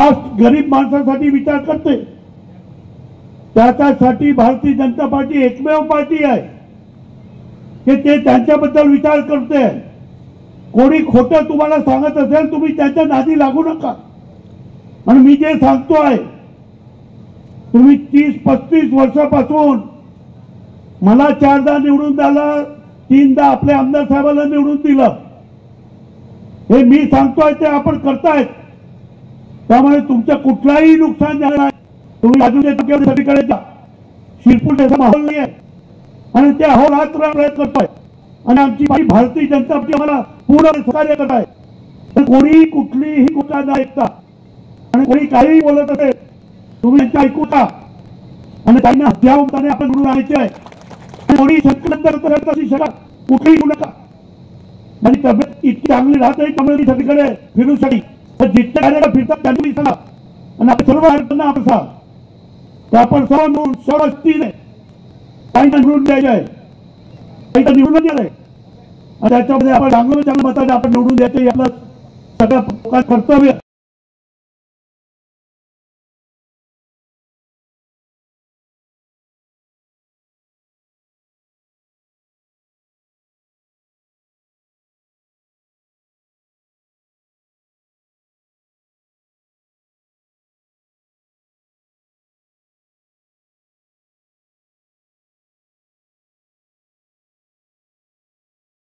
Caste गरीब माणसासाठी विचार करते, त्याच्यासाठी भारतीय जनता पार्टी एकमेव पार्टी आहे की ते त्यांच्याबद्दल विचार करते। कोणी खोटं तुम्हाला सांगत असेल तुम्ही त्यांच्या नादी लागू नका। आणि मी जे सांगतोय, तुम्ही 30-35 वर्षापासून मला 4दा निवडून दिलं, 3दा आपल्या आमदार साहेबांना निवडून दिलं, हे मी सांगतोय ते आपण करतायत। त्यामुळे तुमचं कुठलाही नुकसान झालं नाही। तुम्ही बाजूच्या सगळीकडे जा, शिरपूर त्याचा माहोल नाही आहे आणि ते अहोरात्र प्रयत्न करतोय आणि आमची भारतीय जनता पार्टी आम्हाला पूर्ण सहकार्य करत आहे। कोणी कुठलीही गोष्ट न ऐकता आणि कोणी काही बोलत असेल तुम्ही त्यांचं ऐकू का आणि त्यांना हत्याने आपण निवडून आणायचे आहे। कोणी शक्य कुठेही येऊ नका। माझी तब्येत इतकी चांगली राहत नाही त्यामुळे मी सगळीकडे फिरू शकते, तर जितक्या कार्याला फिरतात त्यांनी सांगा आणि आपण सर्व अडचणींना आपण सांगा, तर आपण सर्व मिळून सर्वस्तीने काही निवडून द्यायचे आहे, काही निवडून द्यायचं आहे आणि त्याच्यामध्ये आपण चांगलं मताने आपण निवडून द्यायचं हे आपलं सगळं कर्तव्य।